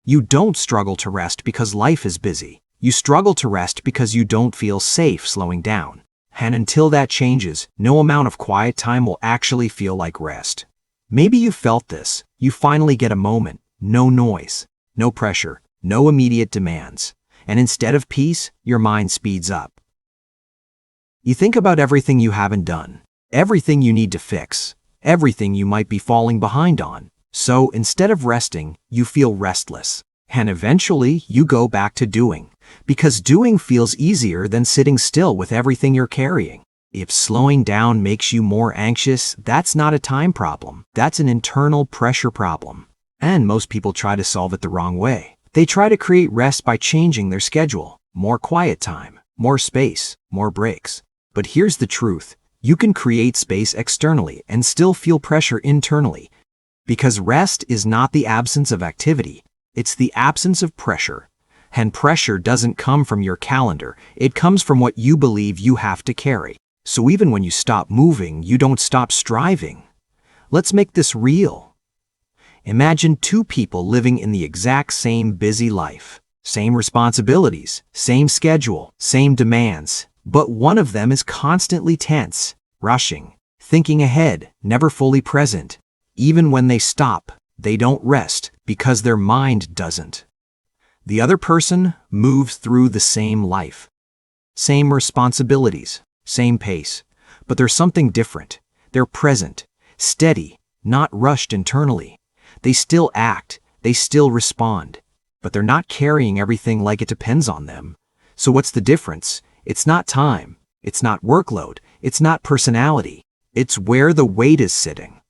You don't struggle to rest because life is busy. You struggle to rest because you don't feel safe slowing down. And until that changes, no amount of quiet time will actually feel like rest. Maybe you felt this. You finally get a moment, no noise, no pressure, no immediate demands. And instead of peace, your mind speeds up. You think about everything you haven't done, everything you need to fix, everything you might be falling behind on. So instead of resting, you feel restless. And eventually, you go back to doing, because doing feels easier than sitting still with everything you're carrying. If slowing down makes you more anxious, that's not a time problem. That's an internal pressure problem. And most people try to solve it the wrong way. They try to create rest by changing their schedule. More quiet time, more space, more breaks. But here's the truth. You can create space externally and still feel pressure internally. Because rest is not the absence of activity. It's the absence of pressure. And pressure doesn't come from your calendar. It comes from what you believe you have to carry. So even when you stop moving, you don't stop striving. Let's make this real. Imagine two people living in the exact same busy life. Same responsibilities, same schedule, same demands. But one of them is constantly tense, rushing, thinking ahead, never fully present. Even when they stop, they don't rest because their mind doesn't. The other person moves through the same life. Same responsibilities, same pace. But there's something different. They're present, steady, not rushed internally. They still act, they still respond. But they're not carrying everything like it depends on them. So what's the difference? It's not time. It's not workload. It's not personality. It's where the weight is sitting.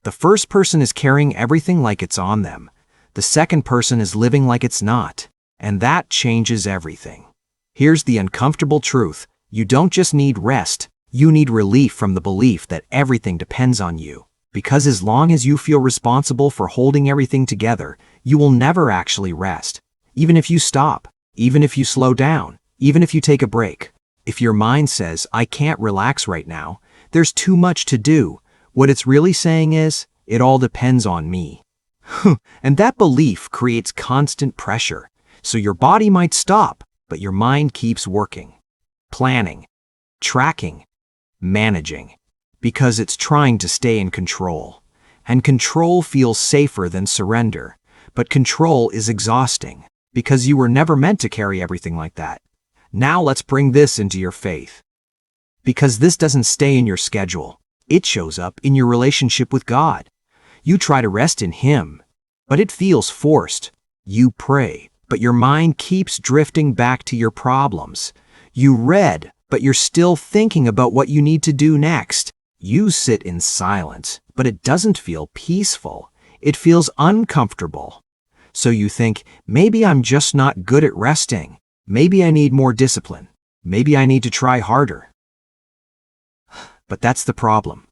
The first person is carrying everything like it's on them. The second person is living like it's not. And that changes everything. Here's the uncomfortable truth. You don't just need rest. You need relief from the belief that everything depends on you. Because as long as you feel responsible for holding everything together, you will never actually rest. Even if you stop, even if you slow down, even if you take a break. If your mind says, I can't relax right now, there's too much to do, what it's really saying is, it all depends on me. And that belief creates constant pressure. So your body might stop, but your mind keeps working, planning, tracking, managing, because it's trying to stay in control. And control feels safer than surrender, but control is exhausting, because you were never meant to carry everything like that. Now let's bring this into your faith. Because this doesn't stay in your schedule. It shows up in your relationship with God. You try to rest in Him, but it feels forced. You pray, but your mind keeps drifting back to your problems. You read, but you're still thinking about what you need to do next. You sit in silence, but it doesn't feel peaceful. It feels uncomfortable. So you think, maybe I'm just not good at resting. Maybe I need more discipline. Maybe I need to try harder. But that's the problem.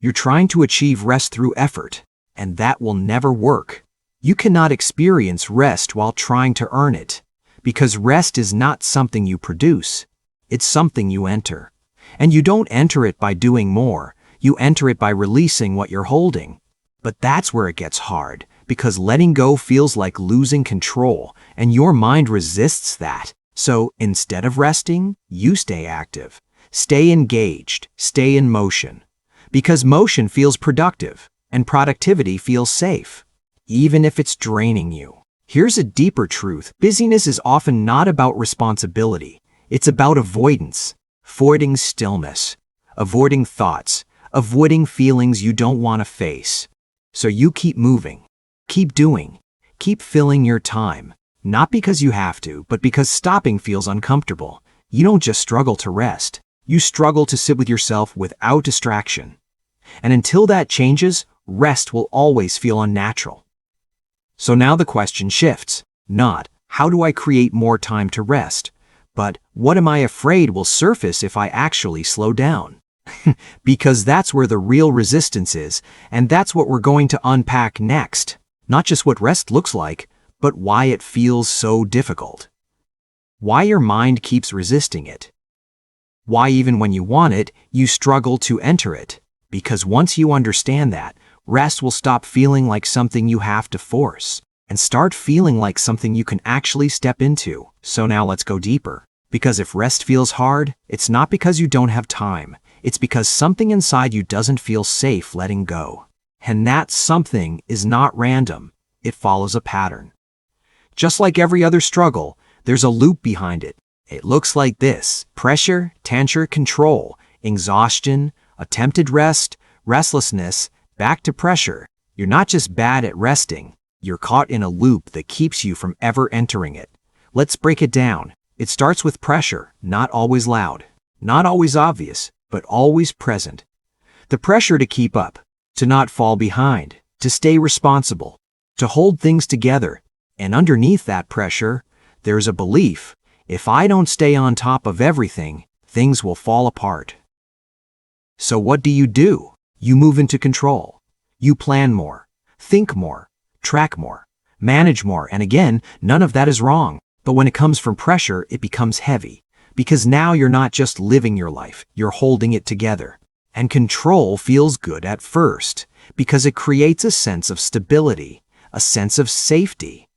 You're trying to achieve rest through effort, and that will never work. You cannot experience rest while trying to earn it, because rest is not something you produce. It's something you enter. And you don't enter it by doing more. You enter it by releasing what you're holding. But that's where it gets hard, because letting go feels like losing control, and your mind resists that. So instead of resting, you stay active. Stay engaged, stay in motion. Because motion feels productive, and productivity feels safe, even if it's draining you. Here's a deeper truth. Busyness is often not about responsibility. It's about avoidance, avoiding stillness, avoiding thoughts, avoiding feelings you don't want to face. So you keep moving, keep doing, keep filling your time, not because you have to, but because stopping feels uncomfortable. You don't just struggle to rest. You struggle to sit with yourself without distraction. And until that changes, rest will always feel unnatural. So now the question shifts. Not, how do I create more time to rest? But, what am I afraid will surface if I actually slow down? Because that's where the real resistance is, and that's what we're going to unpack next. Not just what rest looks like, but why it feels so difficult. Why your mind keeps resisting it. Why even when you want it, you struggle to enter it. Because once you understand that, rest will stop feeling like something you have to force. and start feeling like something you can actually step into. So now let's go deeper. Because if rest feels hard, it's not because you don't have time. It's because something inside you doesn't feel safe letting go. And that something is not random. It follows a pattern. Just like every other struggle, there's a loop behind it. It looks like this: pressure, tension, control, exhaustion, attempted rest, restlessness, back to pressure. You're not just bad at resting, you're caught in a loop that keeps you from ever entering it. Let's break it down. It starts with pressure, not always loud, not always obvious, but always present. The pressure to keep up, to not fall behind, to stay responsible, to hold things together. And underneath that pressure, there's a belief: if I don't stay on top of everything, things will fall apart. So what do? You move into control. You plan more, think more, track more, manage more, and again, none of that is wrong. But when it comes from pressure, it becomes heavy. Because now you're not just living your life, you're holding it together. And control feels good at first, because it creates a sense of stability, a sense of safety.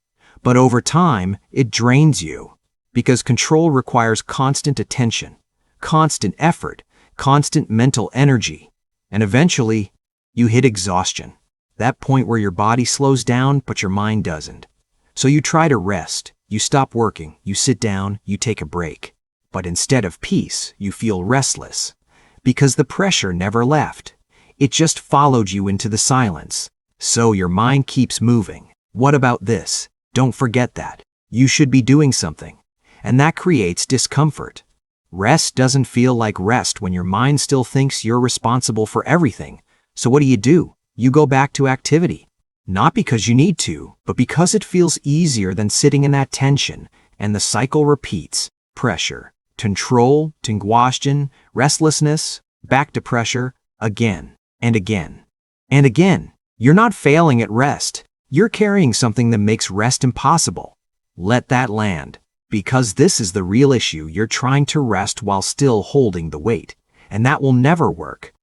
But over time, it drains you. Because control requires constant attention, constant effort, constant mental energy. And eventually, you hit exhaustion. That point where your body slows down, but your mind doesn't. So you try to rest. You stop working, you sit down, you take a break. But instead of peace, you feel restless. Because the pressure never left. It just followed you into the silence. So your mind keeps moving. What about this? Don't forget that. You should be doing something. And that creates discomfort. Rest doesn't feel like rest when your mind still thinks you're responsible for everything. So what do? You go back to activity. Not because you need to, but because it feels easier than sitting in that tension, and the cycle repeats. Pressure, control, exhaustion, restlessness, back to pressure, again, and again, and again. You're not failing at rest. You're carrying something that makes rest impossible. Let that land, because this is the real issue. You're trying to rest while still holding the weight, and that will never work.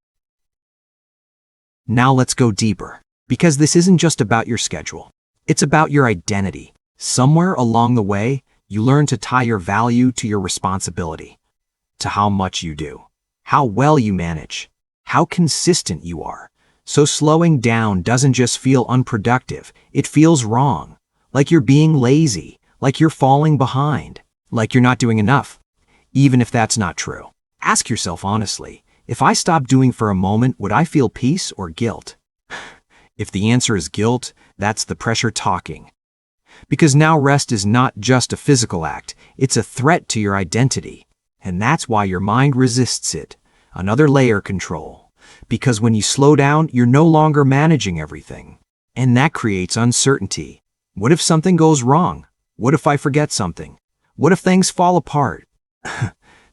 Now let's go deeper. Because this isn't just about your schedule. It's about your identity. Somewhere along the way, you learn to tie your value to your responsibility, to how much you do, how well you manage, how consistent you are. So slowing down doesn't just feel unproductive, it feels wrong. Like you're being lazy, like you're falling behind, like you're not doing enough. Even if that's not true, ask yourself honestly, if I stopped doing for a moment, would I feel peace or guilt? If the answer is guilt, that's the pressure talking. Because now rest is not just a physical act, it's a threat to your identity. And that's why your mind resists it. Another layer: control. Because when you slow down, you're no longer managing everything. And that creates uncertainty. What if something goes wrong? What if I forget something? What if things fall apart?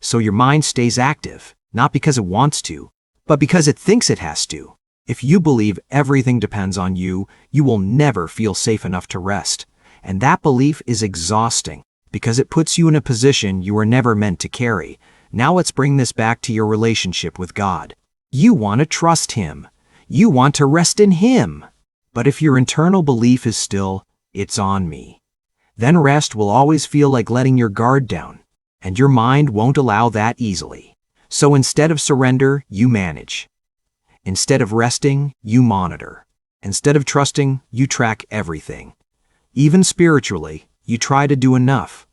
So your mind stays active, not because it wants to, but because it thinks it has to. If you believe everything depends on you, you will never feel safe enough to rest. And that belief is exhausting, because it puts you in a position you were never meant to carry. Now let's bring this back to your relationship with God. You want to trust Him. You want to rest in Him. But if your internal belief is still, "It's on me," then rest will always feel like letting your guard down. And your mind won't allow that easily. So instead of surrender, you manage. Instead of resting, you monitor. Instead of trusting, you track everything. Even spiritually, you try to do enough.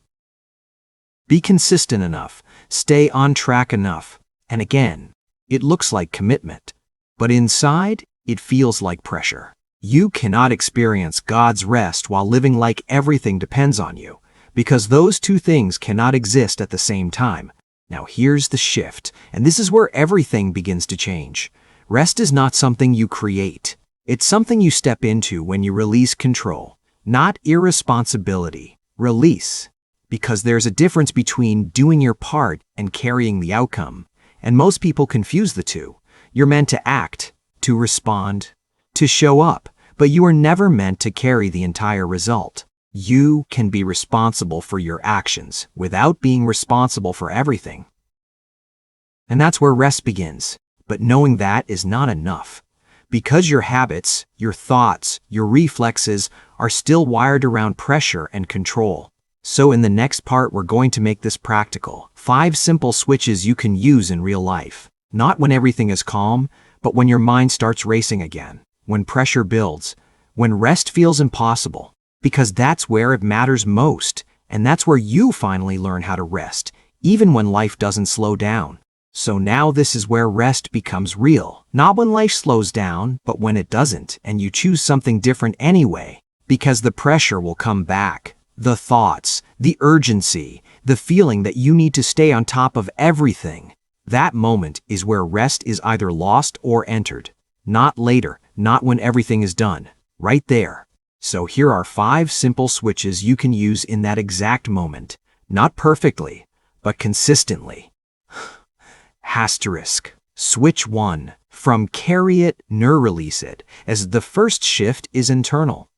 Be consistent enough. Stay on track enough. And again, it looks like commitment. But inside, it feels like pressure. You cannot experience God's rest while living like everything depends on you, because those two things cannot exist at the same time. Now here's the shift, and this is where everything begins to change. Rest is not something you create. It's something you step into when you release control, not irresponsibility. Release. Because there's a difference between doing your part and carrying the outcome. And most people confuse the two. You're meant to act, to respond, to show up, but you are never meant to carry the entire result. You can be responsible for your actions without being responsible for everything. And that's where rest begins. But knowing that is not enough, Because your habits, your thoughts, your reflexes are still wired around pressure and control. So in the next part, we're going to make this practical. 5 simple switches you can use in real life. Not when everything is calm, but when your mind starts racing again. When pressure builds. When rest feels impossible. Because that's where it matters most. And that's where you finally learn how to rest, even when life doesn't slow down. So now this is where rest becomes real. Not when life slows down, but when it doesn't, and you choose something different anyway. Because the pressure will come back. The thoughts, the urgency, the feeling that you need to stay on top of everything. That moment is where rest is either lost or entered. Not later, not when everything is done. Right there. So here are 5 simple switches you can use in that exact moment. Not perfectly, but consistently. Asterisk. Switch 1. From carry it, release it, as the first shift is internal.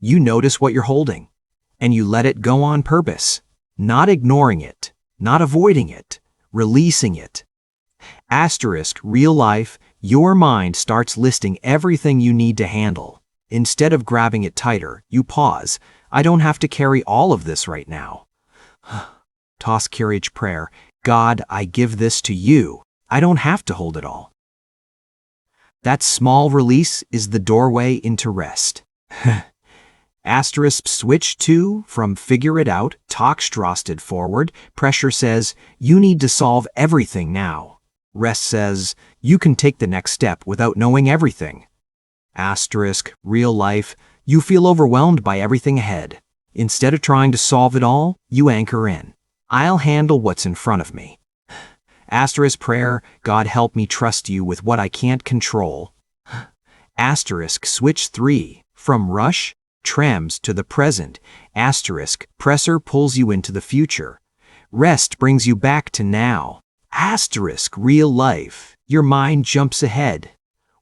You notice what you're holding, and you let it go on purpose. Not ignoring it, not avoiding it, releasing it. Asterisk. Real life, your mind starts listing everything you need to handle. Instead of grabbing it tighter, you pause. I don't have to carry all of this right now. Toss courage prayer. God, I give this to you. I don't have to hold it all. That small release is the doorway into rest. Asterisk. Switch 2. From figure it out, talk strosted forward. Pressure says, you need to solve everything now. Rest says, you can take the next step without knowing everything. Asterisk. Real life, you feel overwhelmed by everything ahead. Instead of trying to solve it all, you anchor in. I'll handle what's in front of me. Asterisk. Prayer. God, help me trust you with what I can't control. Asterisk. Switch 3. From rush, trams to the present. Asterisk. Pressure pulls you into the future. Rest brings you back to now. Asterisk. Real life, your mind jumps ahead.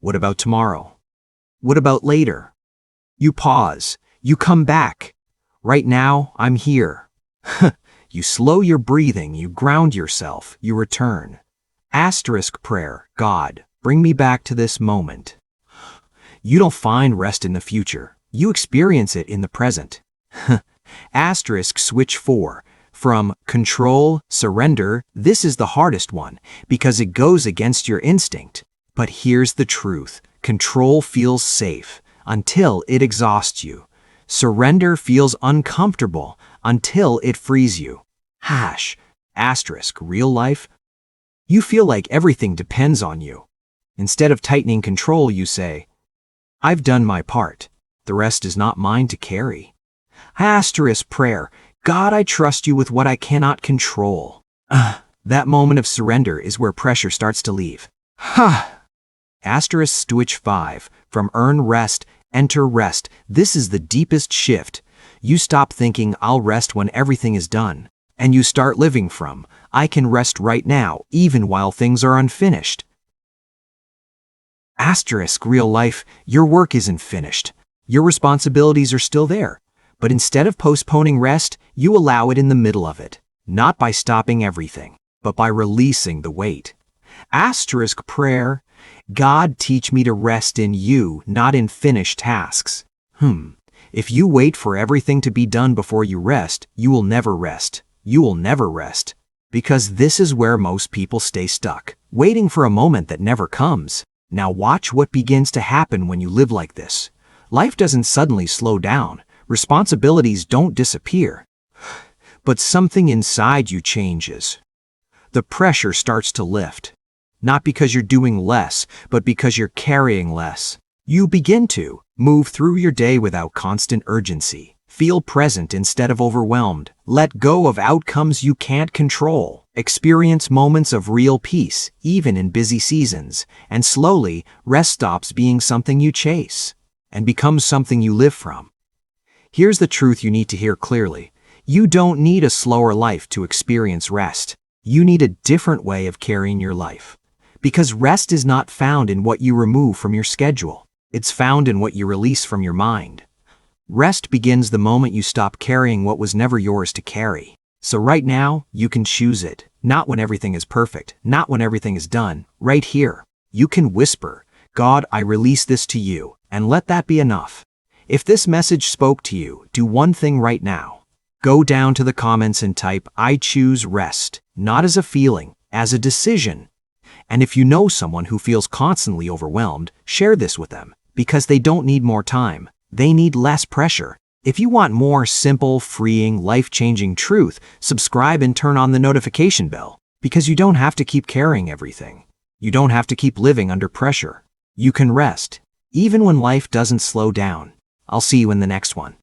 What about tomorrow? What about later? You pause. You come back. Right now, I'm here. You slow your breathing, you ground yourself, you return. Asterisk. Prayer. God, bring me back to this moment. You don't find rest in the future. You experience it in the present. Asterisk. Switch 4. From control, surrender. This is the hardest one because it goes against your instinct. But here's the truth. Control feels safe until it exhausts you. Surrender feels uncomfortable until it frees you. Asterisk. Real life, you feel like everything depends on you. Instead of tightening control, you say, I've done my part. The rest is not mine to carry. Asterisk. Prayer. God, I trust you with what I cannot control. That moment of surrender is where pressure starts to leave. Asterisk. Switch 5. From earn rest, enter rest. This is the deepest shift. You stop thinking, I'll rest when everything is done. And you start living from, I can rest right now, even while things are unfinished. Asterisk. Real life, your work isn't finished. Your responsibilities are still there. But instead of postponing rest, you allow it in the middle of it. Not by stopping everything, but by releasing the weight. Asterisk. Prayer. God, teach me to rest in you, not in finished tasks. If you wait for everything to be done before you rest, you will never rest. You will never rest. Because this is where most people stay stuck, waiting for a moment that never comes. Now watch what begins to happen when you live like this. Life doesn't suddenly slow down. Responsibilities don't disappear. But something inside you changes. The pressure starts to lift. Not because you're doing less, but because you're carrying less. You begin to move through your day without constant urgency. Feel present instead of overwhelmed. Let go of outcomes you can't control. Experience moments of real peace, even in busy seasons. And slowly, rest stops being something you chase and becomes something you live from. Here's the truth you need to hear clearly. You don't need a slower life to experience rest. You need a different way of carrying your life. Because rest is not found in what you remove from your schedule. It's found in what you release from your mind. Rest begins the moment you stop carrying what was never yours to carry. So right now, you can choose it. Not when everything is perfect, not when everything is done. Right here, you can whisper, God, I release this to you, and let that be enough. If this message spoke to you, do one thing right now. Go down to the comments and type, I choose rest, not as a feeling, as a decision. And if you know someone who feels constantly overwhelmed, share this with them, because they don't need more time. They need less pressure. If you want more simple, freeing, life-changing truth, subscribe and turn on the notification bell, because you don't have to keep carrying everything. You don't have to keep living under pressure. You can rest, even when life doesn't slow down. I'll see you in the next one.